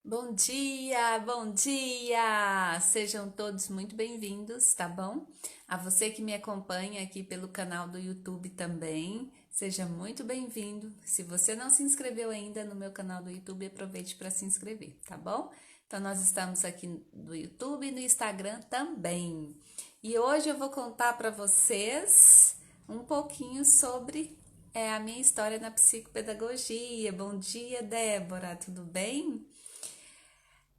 Bom dia, bom dia! Sejam todos muito bem-vindos, tá bom? A você que me acompanha aqui pelo canal do YouTube também, seja muito bem-vindo. Se você não se inscreveu ainda no meu canal do YouTube, aproveite para se inscrever, tá bom? Então, nós estamos aqui no YouTube e no Instagram também. E hoje eu vou contar para vocês um pouquinho sobre a minha história na psicopedagogia. Bom dia, Débora, tudo bem?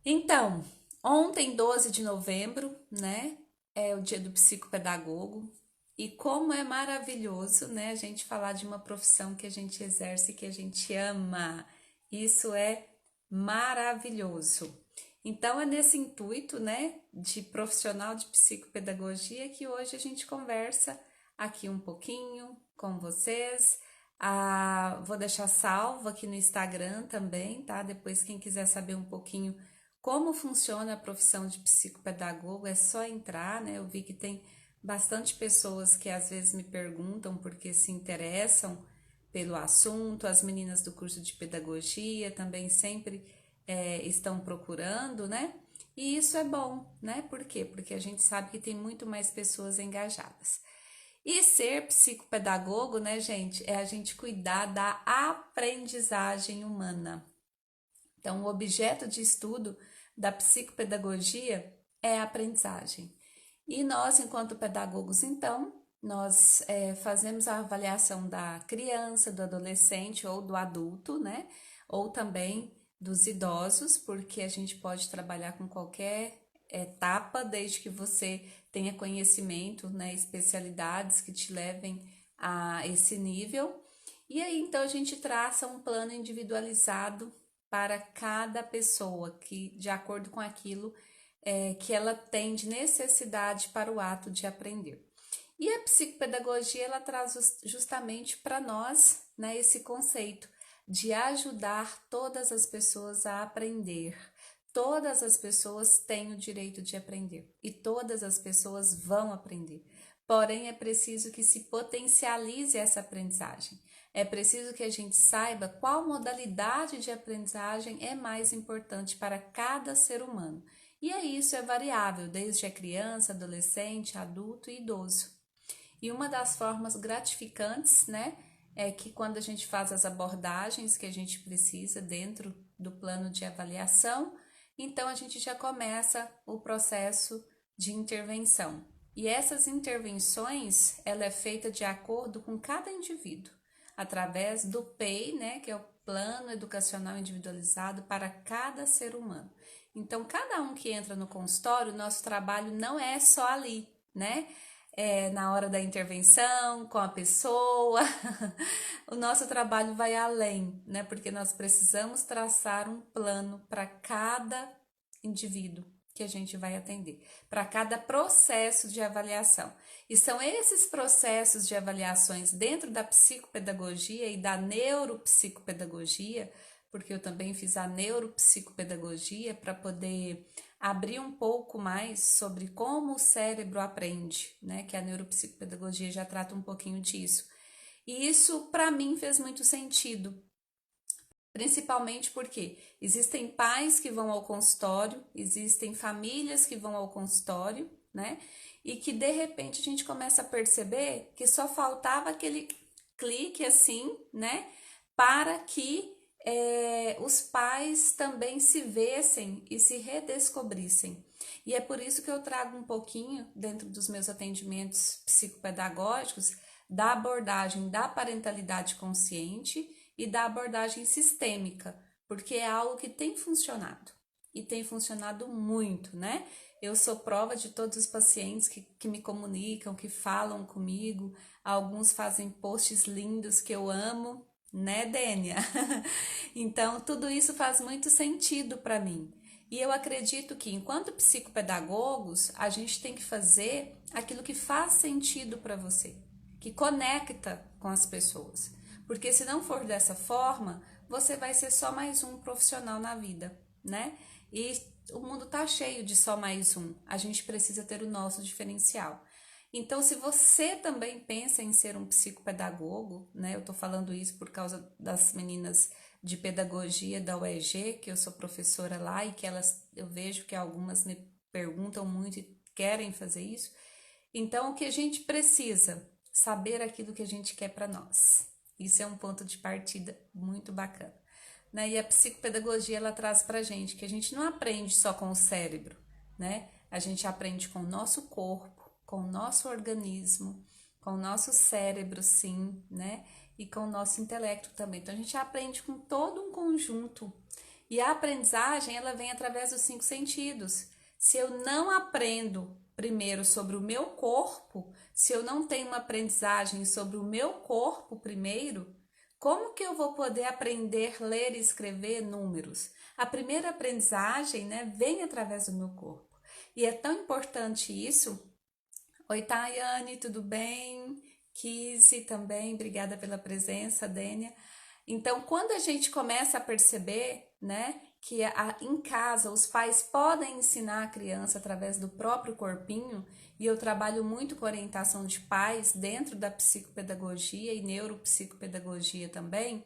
Então, ontem, 12 de novembro, né, é o dia do psicopedagogo. E como é maravilhoso, né, a gente falar de uma profissão que a gente exerce, que a gente ama. Isso é maravilhoso. Então, é nesse intuito, né, de profissional de psicopedagogia que hoje a gente conversa aqui um pouquinho com vocês. Vou deixar salvo aqui no Instagram também, tá? Depois, quem quiser saber um pouquinho como funciona a profissão de psicopedagogo, é só entrar, né? Eu vi que tem bastante pessoas que às vezes me perguntam porque se interessam pelo assunto, as meninas do curso de pedagogia também sempre estão procurando, né? E isso é bom, né? Por quê? Porque a gente sabe que tem muito mais pessoas engajadas. E ser psicopedagogo, né, gente, é a gente cuidar da aprendizagem humana. Então, o objeto de estudo da psicopedagogia é a aprendizagem. E nós, enquanto pedagogos, então, nós fazemos a avaliação da criança, do adolescente ou do adulto, né? Ou também dos idosos, porque a gente pode trabalhar com qualquer etapa, desde que você tenha conhecimento, né? Especialidades que te levem a esse nível. E aí, então, a gente traça um plano individualizado para cada pessoa, que de acordo com aquilo que ela tem de necessidade para o ato de aprender. E a psicopedagogia ela traz justamente para nós, né, esse conceito de ajudar todas as pessoas a aprender. Todas as pessoas têm o direito de aprender e todas as pessoas vão aprender. Porém, é preciso que se potencialize essa aprendizagem. É preciso que a gente saiba qual modalidade de aprendizagem é mais importante para cada ser humano. E isso é variável, desde a criança, adolescente, adulto e idoso. E uma das formas gratificantes, né, é que quando a gente faz as abordagens que a gente precisa dentro do plano de avaliação, então a gente já começa o processo de intervenção. E essas intervenções, ela é feita de acordo com cada indivíduo, através do PEI, né, que é o Plano Educacional Individualizado para cada ser humano. Então, cada um que entra no consultório, nosso trabalho não é só ali, né? Na hora da intervenção, com a pessoa. O nosso trabalho vai além, né? Porque nós precisamos traçar um plano para cada indivíduo que a gente vai atender, para cada processo de avaliação. E são esses processos de avaliações dentro da psicopedagogia e da neuropsicopedagogia, porque eu também fiz a neuropsicopedagogia para poder abrir um pouco mais sobre como o cérebro aprende, né? Que a neuropsicopedagogia já trata um pouquinho disso. E isso para mim fez muito sentido, principalmente porque existem pais que vão ao consultório, existem famílias que vão ao consultório, né? E que de repente a gente começa a perceber que só faltava aquele clique assim, né? Para que os pais também se vissem e se redescobrissem. E é por isso que eu trago um pouquinho, dentro dos meus atendimentos psicopedagógicos, da abordagem da parentalidade consciente e da abordagem sistêmica, porque é algo que tem funcionado e tem funcionado muito, né? Eu sou prova de todos os pacientes que me comunicam, que falam comigo, alguns fazem posts lindos que eu amo, né, Dênia? Então, tudo isso faz muito sentido para mim. E eu acredito que, enquanto psicopedagogos, a gente tem que fazer aquilo que faz sentido para você, que conecta com as pessoas. Porque se não for dessa forma, você vai ser só mais um profissional na vida, né? E o mundo tá cheio de só mais um. A gente precisa ter o nosso diferencial. Então, se você também pensa em ser um psicopedagogo, né? Eu tô falando isso por causa das meninas de pedagogia da UEG, que eu sou professora lá e que eu vejo que algumas me perguntam muito e querem fazer isso. Então, o que a gente precisa? Saber aquilo que a gente quer para nós. Isso é um ponto de partida muito bacana. Né? E a psicopedagogia, ela traz pra gente que a gente não aprende só com o cérebro, né? A gente aprende com o nosso corpo, com o nosso organismo, com o nosso cérebro, sim, né? E com o nosso intelecto também. Então, a gente aprende com todo um conjunto. E a aprendizagem, ela vem através dos 5 sentidos. Se eu não aprendo primeiro sobre o meu corpo, se eu não tenho uma aprendizagem sobre o meu corpo primeiro, como que eu vou poder aprender, ler e escrever números? A primeira aprendizagem, né, vem através do meu corpo. E é tão importante isso. Oi, Tayane, tudo bem? Kizzy também, obrigada pela presença, Dênia. Então, quando a gente começa a perceber, né, que em casa os pais podem ensinar a criança através do próprio corpinho, e eu trabalho muito com orientação de pais dentro da psicopedagogia e neuropsicopedagogia também,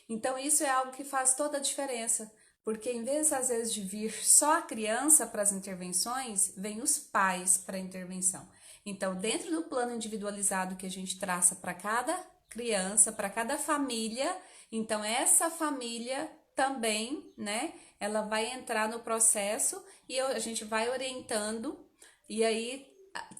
então isso é algo que faz toda a diferença, porque em vez às vezes de vir só a criança para as intervenções, vem os pais para a intervenção. Então, dentro do plano individualizado que a gente traça para cada criança, para cada família, então essa família também, né, ela vai entrar no processo e a gente vai orientando, e aí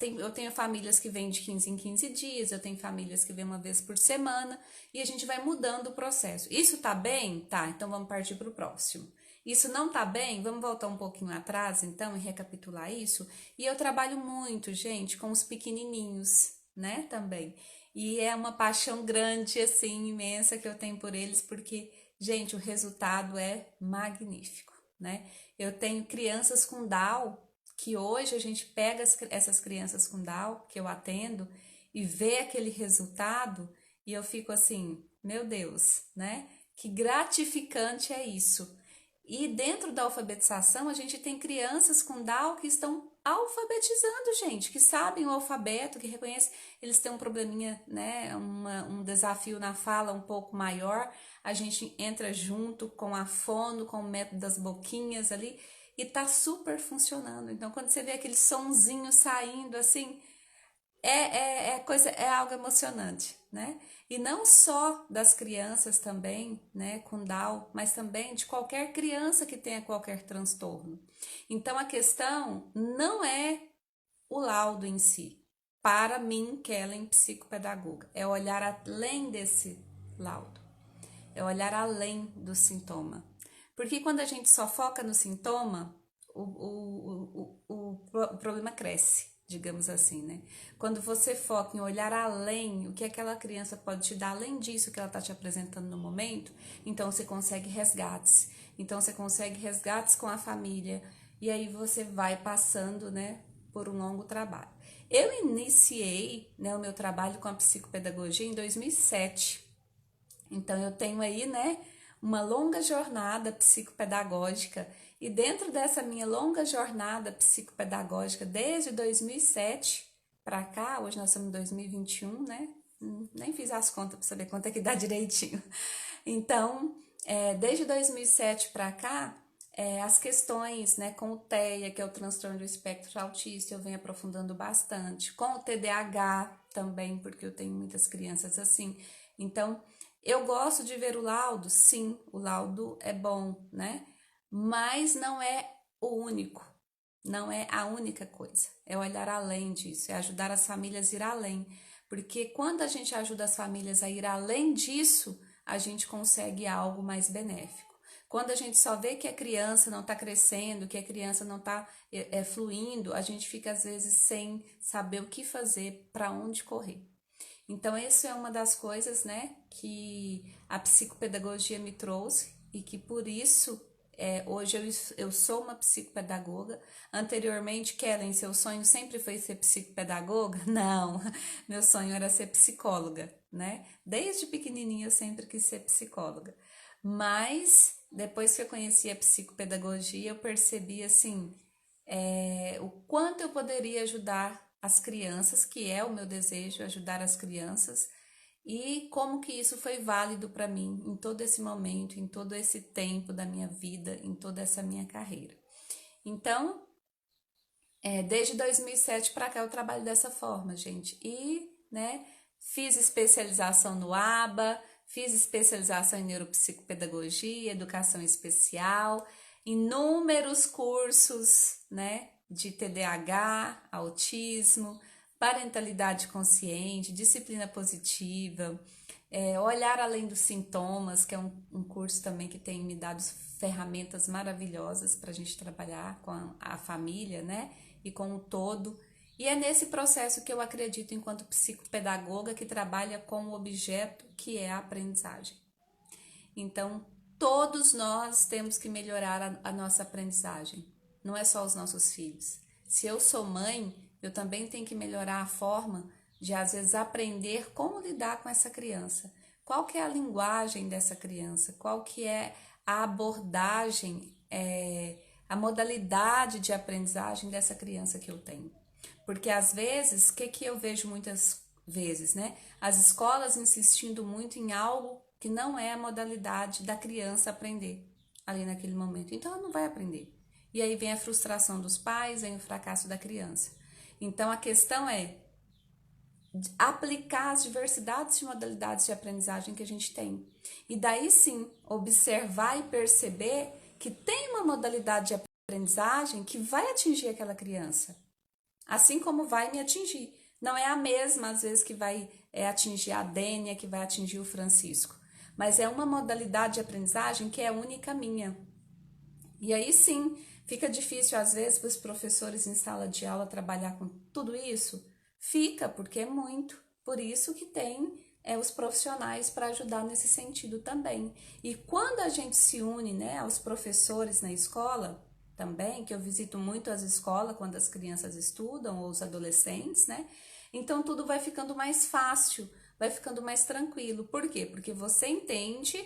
eu tenho famílias que vêm de 15 em 15 dias, eu tenho famílias que vêm uma vez por semana, e a gente vai mudando o processo. Isso tá bem? Tá, então vamos partir para o próximo. Isso não tá bem? Vamos voltar um pouquinho atrás, então, e recapitular isso. E eu trabalho muito, gente, com os pequenininhos, né, também. E é uma paixão grande, assim, imensa que eu tenho por eles, porque, gente, o resultado é magnífico, né? Eu tenho crianças com Down, que hoje a gente pega essas crianças com Down, que eu atendo, e vê aquele resultado, e eu fico assim, meu Deus, né? Que gratificante é isso. E dentro da alfabetização, a gente tem crianças com Down que estão alfabetizando, gente, que sabem o alfabeto, que reconhecem, eles têm um probleminha, né, um desafio na fala um pouco maior, a gente entra junto com a fono, com o método das boquinhas ali, e tá super funcionando. Então, quando você vê aquele sonzinho saindo assim, é algo emocionante, né? E não só das crianças também, né, com Down, mas também de qualquer criança que tenha qualquer transtorno. Então a questão não é o laudo em si. Para mim, Kellen, psicopedagoga, é olhar além desse laudo, é olhar além do sintoma. Porque quando a gente só foca no sintoma, o problema cresce, digamos assim, né? Quando você foca em olhar além, o que aquela criança pode te dar além disso que ela está te apresentando no momento, então você consegue resgates. Então você consegue resgates com a família, e aí você vai passando, né, por um longo trabalho. Eu iniciei, né, o meu trabalho com a psicopedagogia em 2007. Então eu tenho aí, né, uma longa jornada psicopedagógica, e dentro dessa minha longa jornada psicopedagógica, desde 2007 para cá, hoje nós estamos em 2021, né? Nem fiz as contas para saber quanto é que dá direitinho. Então, desde 2007 para cá, as questões, né, com o TEA, que é o transtorno do espectro autista, eu venho aprofundando bastante. Com o TDAH também, porque eu tenho muitas crianças assim. Então, eu gosto de ver o laudo, sim, o laudo é bom, né? Mas não é o único, não é a única coisa. É olhar além disso, é ajudar as famílias a ir além. Porque quando a gente ajuda as famílias a ir além disso, a gente consegue algo mais benéfico. Quando a gente só vê que a criança não está crescendo, que a criança não está fluindo, a gente fica às vezes sem saber o que fazer, para onde correr. Então, isso é uma das coisas, né, que a psicopedagogia me trouxe, e que por isso hoje eu sou uma psicopedagoga. Anteriormente, Kellen, seu sonho sempre foi ser psicopedagoga? Não, meu sonho era ser psicóloga, né? Desde pequenininha eu sempre quis ser psicóloga. Mas, depois que eu conheci a psicopedagogia, eu percebi, assim, o quanto eu poderia ajudar as crianças, que é o meu desejo, ajudar as crianças, e como que isso foi válido para mim em todo esse momento, em todo esse tempo da minha vida, em toda essa minha carreira. Então, desde 2007 para cá eu trabalho dessa forma, gente. E, né, fiz especialização no ABA, fiz especialização em neuropsicopedagogia, educação especial, inúmeros cursos, né, de TDAH, autismo, parentalidade consciente, disciplina positiva, olhar além dos sintomas, que é um curso também que tem me dado ferramentas maravilhosas para a gente trabalhar com a família, né? E com o todo. E é nesse processo que eu acredito enquanto psicopedagoga que trabalha com o objeto que é a aprendizagem. Então, todos nós temos que melhorar a nossa aprendizagem. Não é só os nossos filhos. Se eu sou mãe, eu também tenho que melhorar a forma de, às vezes, aprender como lidar com essa criança. Qual que é a linguagem dessa criança? Qual que é a abordagem, a modalidade de aprendizagem dessa criança que eu tenho? Porque, às vezes, o que eu vejo muitas vezes, né? As escolas insistindo muito em algo que não é a modalidade da criança aprender ali naquele momento. Então, ela não vai aprender. E aí vem a frustração dos pais, vem o fracasso da criança. Então, a questão é aplicar as diversidades de modalidades de aprendizagem que a gente tem. E daí sim, observar e perceber que tem uma modalidade de aprendizagem que vai atingir aquela criança, assim como vai me atingir. Não é a mesma, às vezes, que vai atingir a Dênia, que vai atingir o Francisco, mas é uma modalidade de aprendizagem que é única minha. E aí sim, fica difícil, às vezes, para os professores em sala de aula trabalhar com tudo isso? Fica, porque é muito. Por isso que tem os profissionais para ajudar nesse sentido também. E quando a gente se une, né, aos professores na escola, também, que eu visito muito as escolas quando as crianças estudam, ou os adolescentes, né? Então tudo vai ficando mais fácil, vai ficando mais tranquilo. Por quê? Porque você entende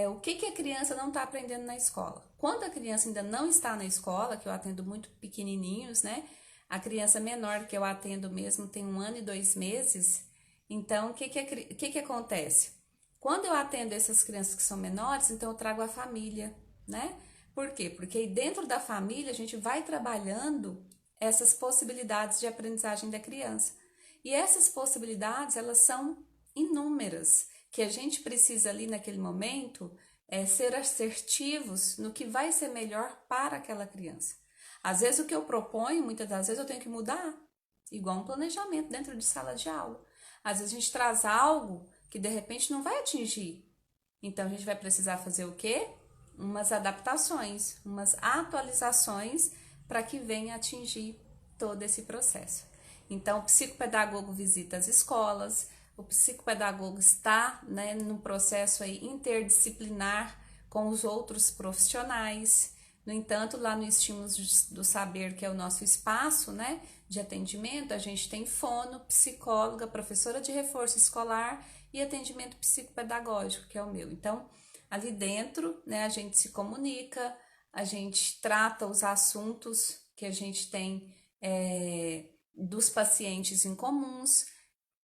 o que a criança não está aprendendo na escola. Quando a criança ainda não está na escola, que eu atendo muito pequenininhos, né? A criança menor que eu atendo mesmo tem 1 ano e 2 meses. Então, o que acontece? Quando eu atendo essas crianças que são menores, então eu trago a família, né? Por quê? Porque aí dentro da família a gente vai trabalhando essas possibilidades de aprendizagem da criança. E essas possibilidades, elas são inúmeras, que a gente precisa ali naquele momento ser assertivos no que vai ser melhor para aquela criança. Às vezes o que eu proponho, muitas das vezes eu tenho que mudar, igual um planejamento dentro de sala de aula. Às vezes a gente traz algo que de repente não vai atingir. Então a gente vai precisar fazer o quê? Umas adaptações, umas atualizações para que venha atingir todo esse processo. Então, o psicopedagogo visita as escolas, o psicopedagogo está, né, no processo aí interdisciplinar com os outros profissionais. No entanto, lá no Estímulos do Saber, que é o nosso espaço, né, de atendimento, a gente tem fono, psicóloga, professora de reforço escolar e atendimento psicopedagógico, que é o meu. Então, ali dentro, né, a gente se comunica, a gente trata os assuntos que a gente tem dos pacientes em comuns,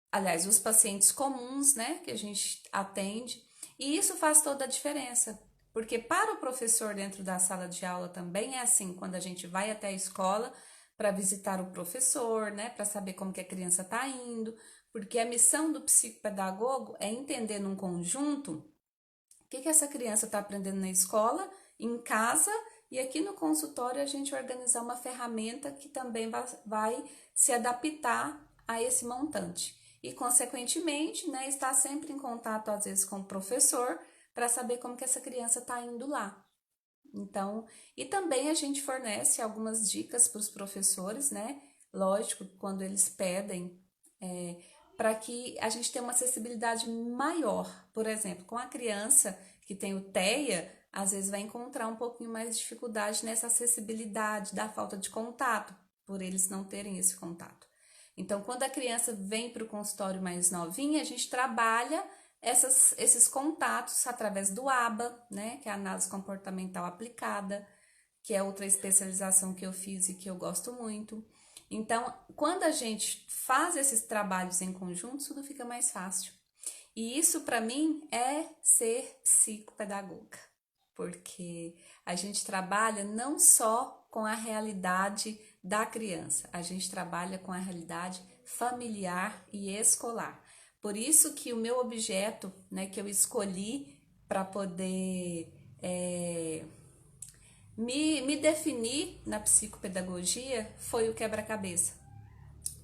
aliás, os pacientes comuns, né, que a gente atende, e isso faz toda a diferença, porque para o professor dentro da sala de aula também é assim, quando a gente vai até a escola para visitar o professor, né, para saber como que a criança está indo, porque a missão do psicopedagogo é entender num conjunto o que essa criança está aprendendo na escola, em casa, e aqui no consultório a gente organizar uma ferramenta que também vai se adaptar a esse montante. E, consequentemente, né, estar sempre em contato, às vezes, com o professor, para saber como que essa criança está indo lá. Então, e também a gente fornece algumas dicas para os professores, né? Lógico, quando eles pedem, para que a gente tenha uma acessibilidade maior. Por exemplo, com a criança que tem o TEA, às vezes vai encontrar um pouquinho mais de dificuldade nessa acessibilidade, da falta de contato, por eles não terem esse contato. Então, quando a criança vem para o consultório mais novinha, a gente trabalha esses contatos através do ABA, né, que é a análise comportamental aplicada, que é outra especialização que eu fiz e que eu gosto muito. Então, quando a gente faz esses trabalhos em conjunto, tudo fica mais fácil. E isso para mim é ser psicopedagoga, porque a gente trabalha não só com a realidade da criança, a gente trabalha com a realidade familiar e escolar. Por isso que o meu objeto, né, que eu escolhi para poder me definir na psicopedagogia foi o quebra-cabeça,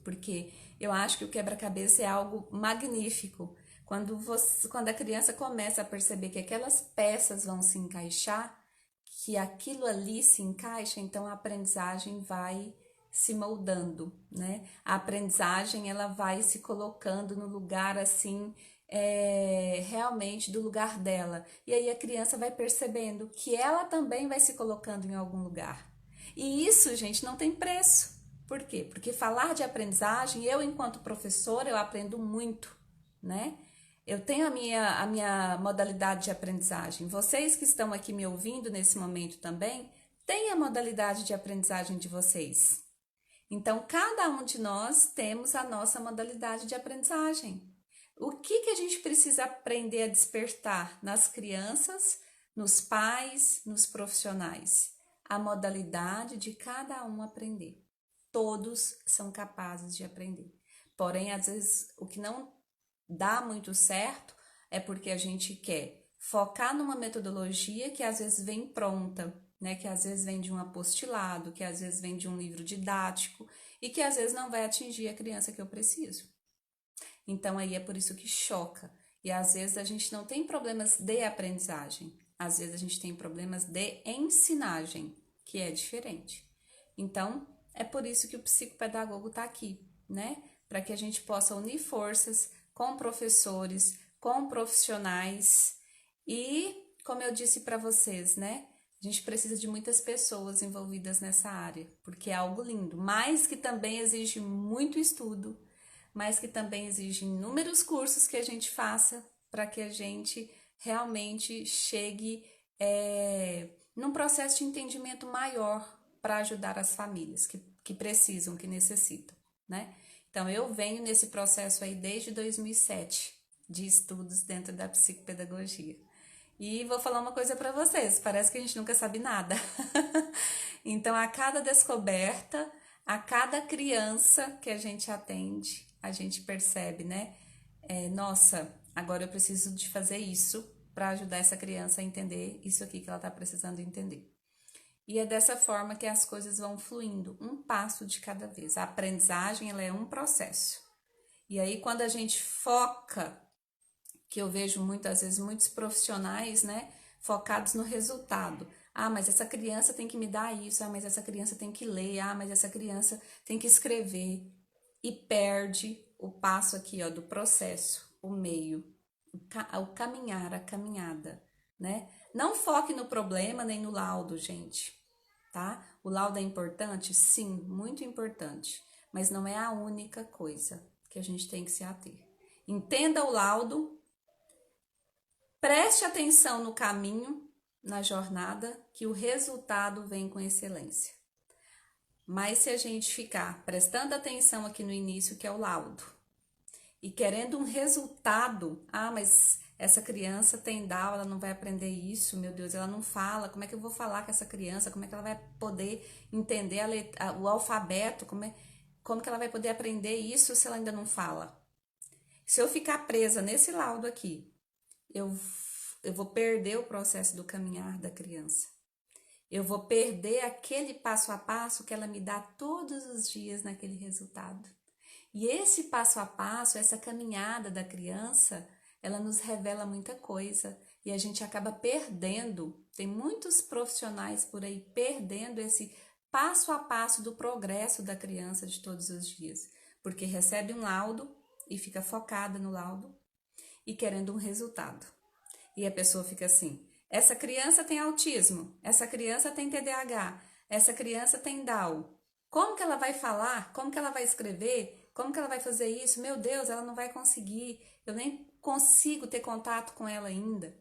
porque eu acho que o quebra-cabeça é algo magnífico. Quando a criança começa a perceber que aquelas peças vão se encaixar, que aquilo ali se encaixa, então a aprendizagem vai se moldando, né? A aprendizagem ela vai se colocando no lugar assim, realmente do lugar dela. E aí a criança vai percebendo que ela também vai se colocando em algum lugar. E isso, gente, não tem preço. Por quê? Porque falar de aprendizagem, eu enquanto professora, eu aprendo muito, né? Eu tenho a minha modalidade de aprendizagem. Vocês que estão aqui me ouvindo nesse momento também, têm a modalidade de aprendizagem de vocês. Então, cada um de nós temos a nossa modalidade de aprendizagem. O que a gente precisa aprender a despertar nas crianças, nos pais, nos profissionais? A modalidade de cada um aprender. Todos são capazes de aprender. Porém, às vezes, o que não dá muito certo é porque a gente quer focar numa metodologia que às vezes vem pronta, né? Que às vezes vem de um apostilado, que às vezes vem de um livro didático e que às vezes não vai atingir a criança que eu preciso. Então aí é por isso que choca. E às vezes a gente não tem problemas de aprendizagem, às vezes a gente tem problemas de ensinagem, que é diferente. Então, é por isso que o psicopedagogo está aqui, né? Para que a gente possa unir forças com professores, com profissionais e, como eu disse para vocês, né? A gente precisa de muitas pessoas envolvidas nessa área, porque é algo lindo, mas que também exige muito estudo, mas que também exige inúmeros cursos que a gente faça para que a gente realmente chegue num processo de entendimento maior para ajudar as famílias que precisam, que necessitam, né? Então, eu venho nesse processo aí desde 2007 de estudos dentro da psicopedagogia. E vou falar uma coisa para vocês, parece que a gente nunca sabe nada. Então, a cada descoberta, a cada criança que a gente atende, a gente percebe, né? Nossa, agora eu preciso de fazer isso para ajudar essa criança a entender isso aqui que ela está precisando entender. E é dessa forma que as coisas vão fluindo, um passo de cada vez. A aprendizagem, ela é um processo. E aí, quando a gente foca, que eu vejo muitas vezes muitos profissionais, né, focados no resultado. Ah, mas essa criança tem que me dar isso. Ah, mas essa criança tem que ler. Ah, mas essa criança tem que escrever. E perde o passo aqui, ó, do processo, o meio, o caminhar, a caminhada, né? Não foque no problema nem no laudo, gente, tá? O laudo é importante? Sim, muito importante, mas não é a única coisa que a gente tem que se ater. Entenda o laudo, preste atenção no caminho, na jornada, que o resultado vem com excelência. Mas se a gente ficar prestando atenção aqui no início, que é o laudo, e querendo um resultado, ah, mas essa criança tem Down, ela não vai aprender isso, meu Deus, ela não fala, como é que eu vou falar com essa criança, como é que ela vai poder entender o alfabeto, como que ela vai poder aprender isso se ela ainda não fala? Se eu ficar presa nesse laudo aqui, eu vou perder o processo do caminhar da criança. Eu vou perder aquele passo a passo que ela me dá todos os dias naquele resultado. E esse passo a passo, essa caminhada da criança, ela nos revela muita coisa e a gente acaba perdendo. Tem muitos profissionais por aí perdendo esse passo a passo do progresso da criança de todos os dias, porque recebe um laudo e fica focada no laudo e querendo um resultado. E a pessoa fica assim: essa criança tem autismo, essa criança tem TDAH, essa criança tem Down. Como que ela vai falar? Como que ela vai escrever? Como que ela vai fazer isso? Meu Deus, ela não vai conseguir. Eu nem consigo ter contato com ela ainda.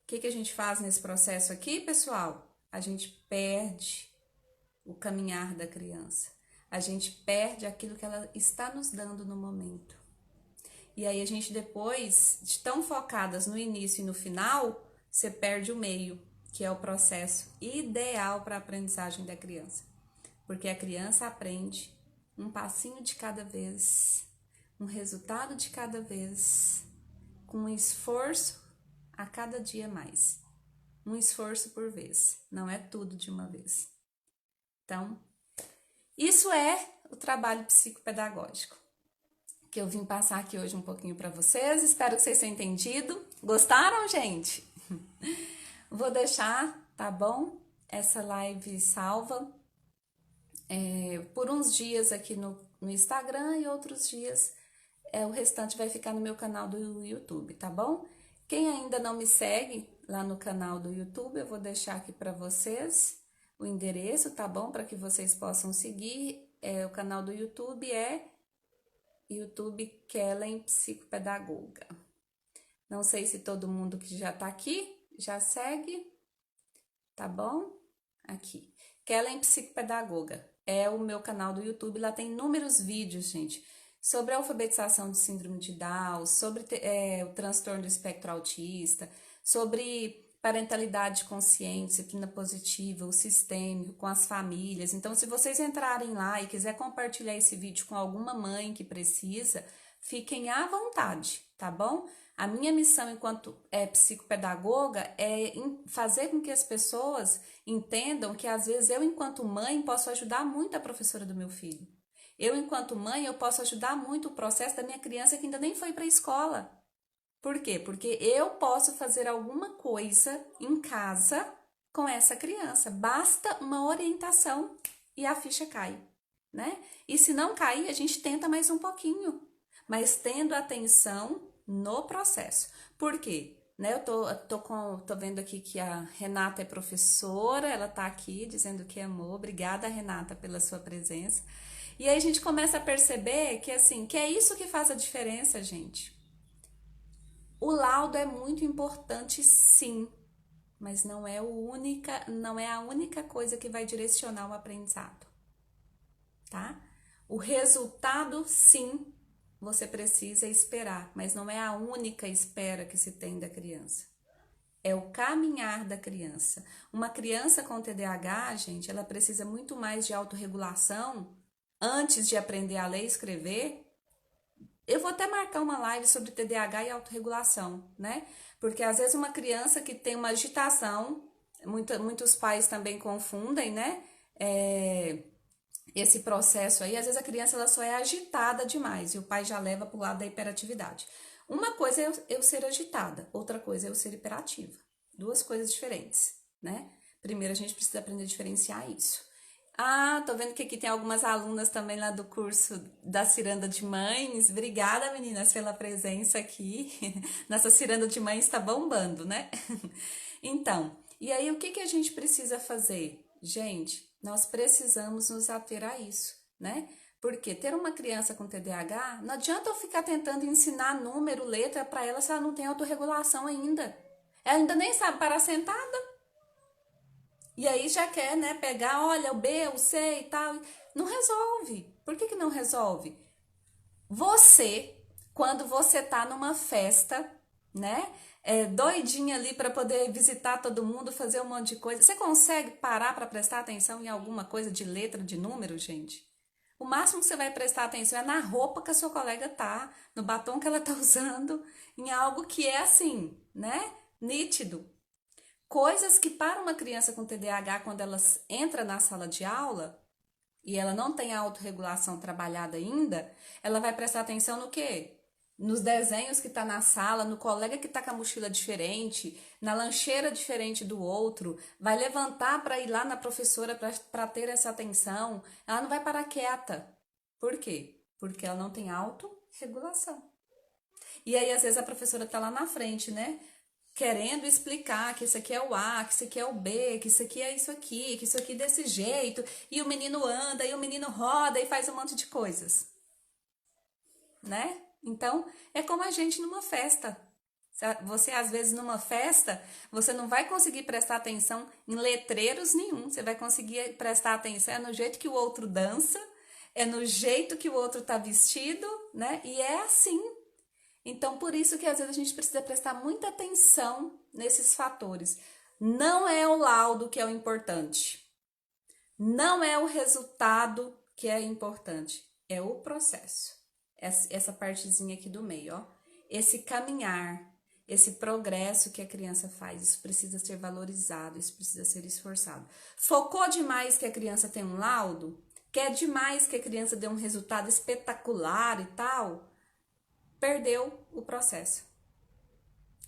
O que a gente faz nesse processo aqui, pessoal? A gente perde o caminhar da criança. A gente perde aquilo que ela está nos dando no momento. E aí a gente depois, de tão focadas no início e no final, você perde o meio, que é o processo ideal para a aprendizagem da criança. Porque a criança aprende um passinho de cada vez, um resultado de cada vez, com um esforço a cada dia mais. Um esforço por vez, não é tudo de uma vez. Então, isso é o trabalho psicopedagógico que eu vim passar aqui hoje um pouquinho para vocês. Espero que vocês tenham entendido. Gostaram, gente? Vou deixar, tá bom? Essa live salva por uns dias aqui no Instagram e outros dias o restante vai ficar no meu canal do YouTube, tá bom? Quem ainda não me segue lá no canal do YouTube, eu vou deixar aqui para vocês o endereço, tá bom? Para que vocês possam seguir. O canal do YouTube é YouTube Kellen Psicopedagoga. Não sei se todo mundo que já tá aqui já segue, tá bom? Aqui, Kellen Psicopedagoga é o meu canal do YouTube. Lá tem inúmeros vídeos, gente, sobre a alfabetização de síndrome de Down, sobre o transtorno do espectro autista, sobre parentalidade consciente, disciplina positiva, o sistêmico, com as famílias. Então, se vocês entrarem lá e quiser compartilhar esse vídeo com alguma mãe que precisa, fiquem à vontade, tá bom? A minha missão enquanto psicopedagoga é fazer com que as pessoas entendam que às vezes eu, enquanto mãe, posso ajudar muito a professora do meu filho. Eu, enquanto mãe, eu posso ajudar muito o processo da minha criança que ainda nem foi para a escola. Por quê? Porque eu posso fazer alguma coisa em casa com essa criança. Basta uma orientação e a ficha cai, né? E se não cair, a gente tenta mais um pouquinho, mas tendo atenção no processo. Por quê? Né? Eu tô vendo aqui que a Renata é professora, ela tá aqui dizendo que amou. Obrigada, Renata, pela sua presença. E aí a gente começa a perceber que assim, que é isso que faz a diferença, gente. O laudo é muito importante, sim, mas não é a única coisa que vai direcionar o aprendizado, tá? O resultado, sim, você precisa esperar, mas não é a única espera que se tem da criança. É o caminhar da criança. Uma criança com TDAH, gente, ela precisa muito mais de autorregulação antes de aprender a ler e escrever. Eu vou até marcar uma live sobre TDAH e autorregulação, né? Porque às vezes uma criança que tem uma agitação, muitos pais também confundem, né? Esse processo aí, às vezes a criança ela só é agitada demais e o pai já leva para o lado da hiperatividade. Uma coisa é eu ser agitada, outra coisa é eu ser hiperativa. Duas coisas diferentes, né? Primeiro a gente precisa aprender a diferenciar isso. Ah, tô vendo que aqui tem algumas alunas também lá do curso da Ciranda de Mães. Obrigada, meninas, pela presença aqui. Nossa Ciranda de Mães tá bombando, né? Então, e aí o que a gente precisa fazer? Gente, nós precisamos nos ater a isso, né? Porque ter uma criança com TDAH, não adianta eu ficar tentando ensinar número, letra para ela se ela não tem autorregulação ainda. Ela ainda nem sabe parar sentada. E aí já quer, né, pegar, olha, o B, o C e tal. Não resolve. Por que não resolve? Você, quando você tá numa festa, né, doidinha ali para poder visitar todo mundo, fazer um monte de coisa, você consegue parar para prestar atenção em alguma coisa de letra, de número, gente? O máximo que você vai prestar atenção é na roupa que a sua colega tá, no batom que ela tá usando, em algo que é assim, né, nítido. Coisas que para uma criança com TDAH, quando ela entra na sala de aula e ela não tem a autorregulação trabalhada ainda, ela vai prestar atenção no quê? Nos desenhos que tá na sala, no colega que tá com a mochila diferente, na lancheira diferente do outro, vai levantar para ir lá na professora para ter essa atenção. Ela não vai parar quieta. Por quê? Porque ela não tem autorregulação. E aí, às vezes, a professora tá lá na frente, né? Querendo explicar que isso aqui é o A, que isso aqui é o B, que isso aqui é isso aqui, que isso aqui é desse jeito, e o menino anda, e o menino roda, e faz um monte de coisas, né? Então, é como a gente numa festa. Você, às vezes, numa festa, você não vai conseguir prestar atenção em letreiros nenhum, você vai conseguir prestar atenção no jeito que o outro dança, é no jeito que o outro tá vestido, né? E é assim. Então, por isso que às vezes a gente precisa prestar muita atenção nesses fatores. Não é o laudo que é o importante. Não é o resultado que é importante. É o processo. Essa partezinha aqui do meio, ó. Esse caminhar, esse progresso que a criança faz, isso precisa ser valorizado, isso precisa ser esforçado. Focou demais que a criança tem um laudo? Quer demais que a criança dê um resultado espetacular e tal? Perdeu o processo.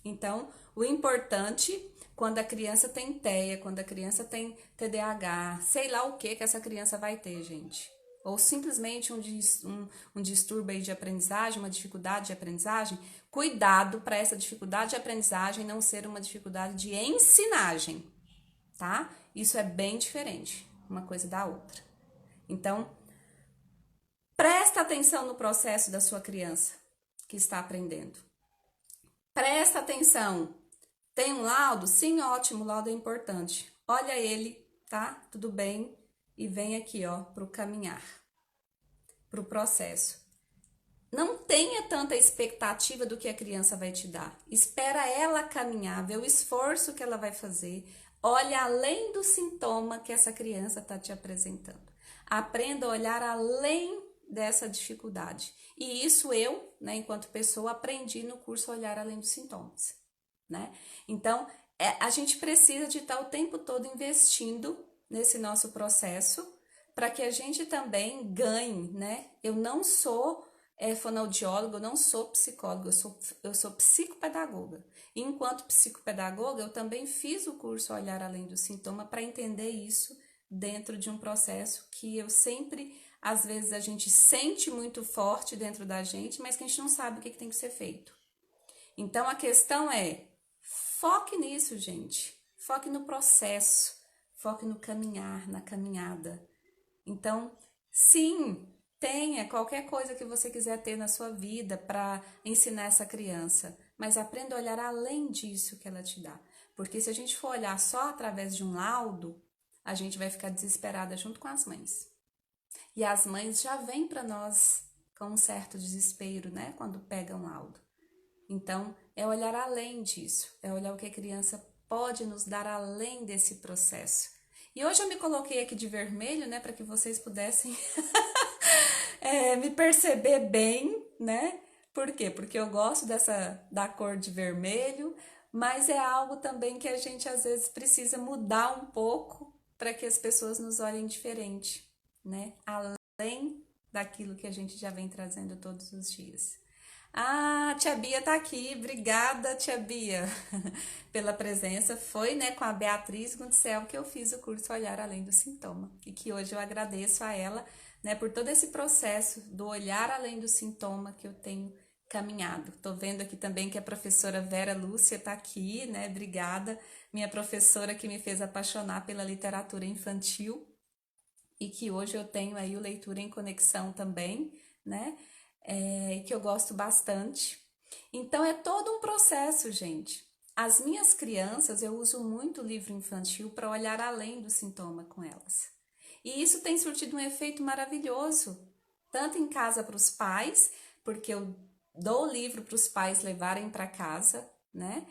Então, o importante, quando a criança tem TEA, quando a criança tem TDAH, sei lá o que essa criança vai ter, gente. Ou simplesmente um distúrbio aí de aprendizagem, uma dificuldade de aprendizagem, cuidado para essa dificuldade de aprendizagem não ser uma dificuldade de ensinagem, tá? Isso é bem diferente, uma coisa da outra. Então, presta atenção no processo da sua criança que está aprendendo. Presta atenção. Tem um laudo? Sim, ótimo, o laudo é importante. Olha ele, tá? Tudo bem? E vem aqui, ó, pro caminhar, pro processo. Não tenha tanta expectativa do que a criança vai te dar. Espera ela caminhar, vê o esforço que ela vai fazer. Olha além do sintoma que essa criança está te apresentando. Aprenda a olhar além dessa dificuldade. E isso eu, né, enquanto pessoa, aprendi no curso Olhar Além dos Sintomas, né? Então, a gente precisa de estar o tempo todo investindo nesse nosso processo para que a gente também ganhe, né? Eu não sou fonoaudióloga, eu não sou psicóloga, eu sou psicopedagoga. E enquanto psicopedagoga, eu também fiz o curso Olhar Além do Sintoma para entender isso dentro de um processo que eu sempre, às vezes, a gente sente muito forte dentro da gente, mas que a gente não sabe o que tem que ser feito. Então, a questão é, foque nisso, gente. Foque no processo, foque no caminhar, na caminhada. Então, sim, tenha qualquer coisa que você quiser ter na sua vida para ensinar essa criança, mas aprenda a olhar além disso que ela te dá. Porque se a gente for olhar só através de um laudo, a gente vai ficar desesperada junto com as mães. E as mães já vêm para nós com um certo desespero, né, quando pegam um laudo. Então, é olhar além disso, é olhar o que a criança pode nos dar além desse processo. E hoje eu me coloquei aqui de vermelho, né, para que vocês pudessem me perceber bem, né? Por quê? Porque eu gosto da cor de vermelho, mas é algo também que a gente às vezes precisa mudar um pouco para que as pessoas nos olhem diferente, né? Além daquilo que a gente já vem trazendo todos os dias. Ah, tia Bia tá aqui. Obrigada, tia Bia, pela presença. Foi, né, com a Beatriz Gundcel que eu fiz o curso Olhar Além do Sintoma. E que hoje eu agradeço a ela, né, por todo esse processo do olhar além do sintoma que eu tenho caminhado. Tô vendo aqui também que a professora Vera Lúcia tá aqui, né? Obrigada, minha professora que me fez apaixonar pela literatura infantil e que hoje eu tenho aí o Leitura em Conexão também, né? Que eu gosto bastante. Então, é todo um processo, gente. As minhas crianças, eu uso muito o livro infantil para olhar além do sintoma com elas. E isso tem surtido um efeito maravilhoso, tanto em casa para os pais, porque eu dou o livro para os pais levarem para casa, né?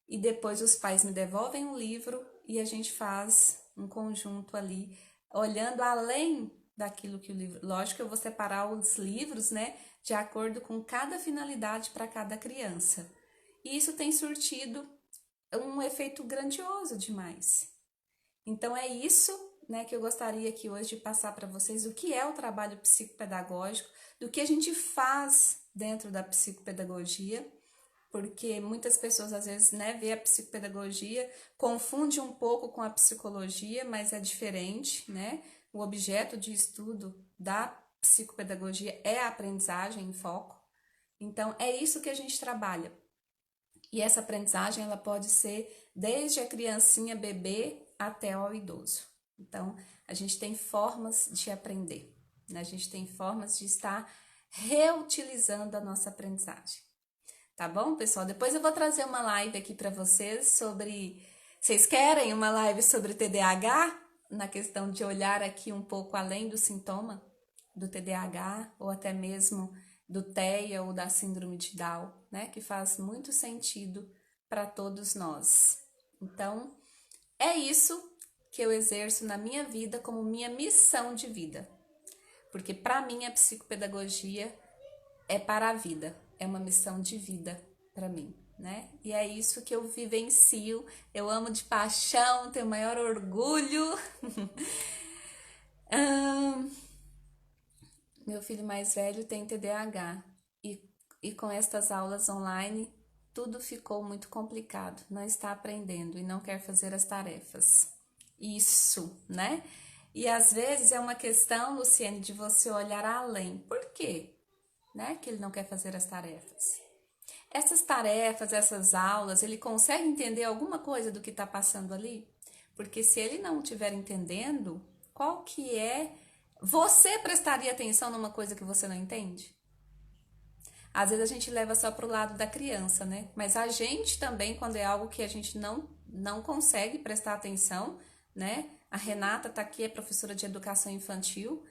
E depois os pais me devolvem o livro e a gente faz um conjunto ali, olhando além daquilo que o livro... Lógico que eu vou separar os livros, né, de acordo com cada finalidade para cada criança. E isso tem surtido um efeito grandioso demais. Então é isso, né, que eu gostaria aqui hoje de passar para vocês, o que é o trabalho psicopedagógico, do que a gente faz dentro da psicopedagogia, porque muitas pessoas às vezes, né, vê a psicopedagogia, confunde um pouco com a psicologia, mas é diferente, né? O objeto de estudo da psicopedagogia é a aprendizagem em foco. Então, é isso que a gente trabalha. E essa aprendizagem, ela pode ser desde a criancinha bebê até ao idoso. Então, a gente tem formas de aprender, né? A gente tem formas de estar reutilizando a nossa aprendizagem. Tá bom, pessoal? Depois eu vou trazer uma live aqui para vocês sobre... Vocês querem uma live sobre TDAH? Na questão de olhar aqui um pouco além do sintoma do TDAH, ou até mesmo do TEA ou da síndrome de Down, né? Que faz muito sentido para todos nós. Então, é isso que eu exerço na minha vida como minha missão de vida. Porque para mim a psicopedagogia é para a vida, é uma missão de vida para mim, né? E é isso que eu vivencio, eu amo de paixão, tenho o maior orgulho. Meu filho mais velho tem TDAH e com estas aulas online tudo ficou muito complicado, não está aprendendo e não quer fazer as tarefas. Isso, né? E às vezes é uma questão, Luciene, de você olhar além. Por quê? Né, que ele não quer fazer as tarefas. Essas tarefas, essas aulas, ele consegue entender alguma coisa do que está passando ali? Porque se ele não estiver entendendo, qual que é... Você prestaria atenção numa coisa que você não entende? Às vezes a gente leva só para o lado da criança, né? Mas a gente também, quando é algo que a gente não consegue prestar atenção, né? A Renata tá aqui, é professora de educação infantil.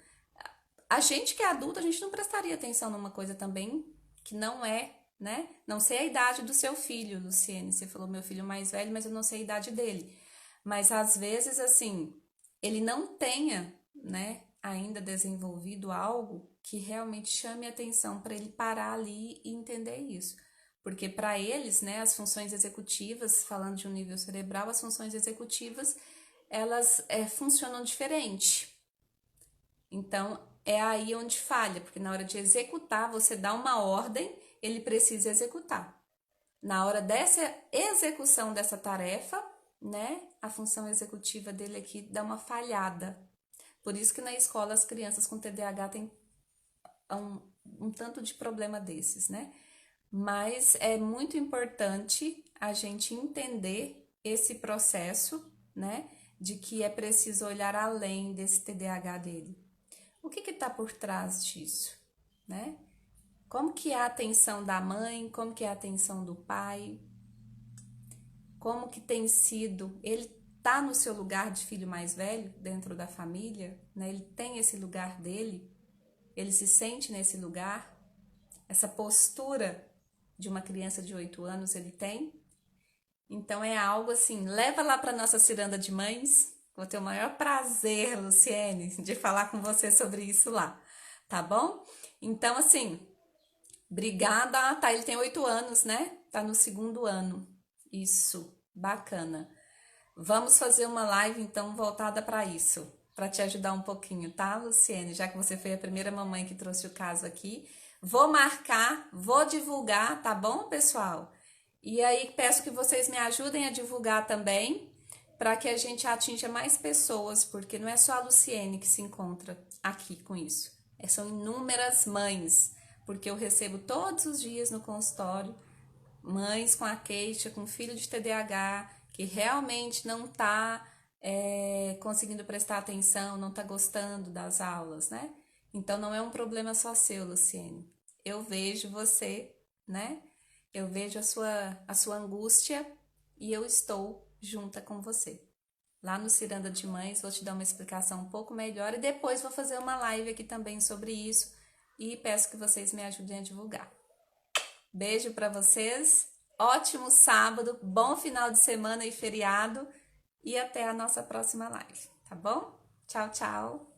A gente que é adulto, a gente não prestaria atenção numa coisa também que não é, né? Não sei a idade do seu filho, Luciene. Você falou meu filho mais velho, mas eu não sei a idade dele. Mas às vezes, assim, ele não tenha, né, ainda desenvolvido algo que realmente chame a atenção para ele parar ali e entender isso. Porque para eles, né, as funções executivas, falando de um nível cerebral, as funções executivas, elas funcionam diferente. Então, é aí onde falha, porque na hora de executar, você dá uma ordem, ele precisa executar. Na hora dessa execução dessa tarefa, né, a função executiva dele aqui dá uma falhada. Por isso que na escola as crianças com TDAH têm um tanto de problema desses, né? Mas é muito importante a gente entender esse processo, né, de que é preciso olhar além desse TDAH dele. O que está por trás disso, né? Como que é a atenção da mãe, como que é a atenção do pai, como que tem sido, ele tá no seu lugar de filho mais velho dentro da família, né? Ele tem esse lugar dele, ele se sente nesse lugar, essa postura de uma criança de 8 anos ele tem. Então é algo assim, leva lá para nossa ciranda de mães. Vou ter o maior prazer, Luciene, de falar com você sobre isso lá, tá bom? Então, assim, obrigada. Tá, ele tem 8 anos, né? Tá no 2º ano. Isso, bacana. Vamos fazer uma live, então, voltada para isso, para te ajudar um pouquinho, tá, Luciene? Já que você foi a primeira mamãe que trouxe o caso aqui. Vou marcar, vou divulgar, tá bom, pessoal? E aí, peço que vocês me ajudem a divulgar também, para que a gente atinja mais pessoas, porque não é só a Luciene que se encontra aqui com isso. São inúmeras mães, porque eu recebo todos os dias no consultório mães com a queixa, com filho de TDAH, que realmente não está conseguindo prestar atenção, não está gostando das aulas, né? Então não é um problema só seu, Luciene. Eu vejo você, né? Eu vejo a sua angústia e eu estou junta com você. Lá no Ciranda de Mães, vou te dar uma explicação um pouco melhor e depois vou fazer uma live aqui também sobre isso e peço que vocês me ajudem a divulgar. Beijo para vocês, ótimo sábado, bom final de semana e feriado e até a nossa próxima live, tá bom? Tchau, tchau!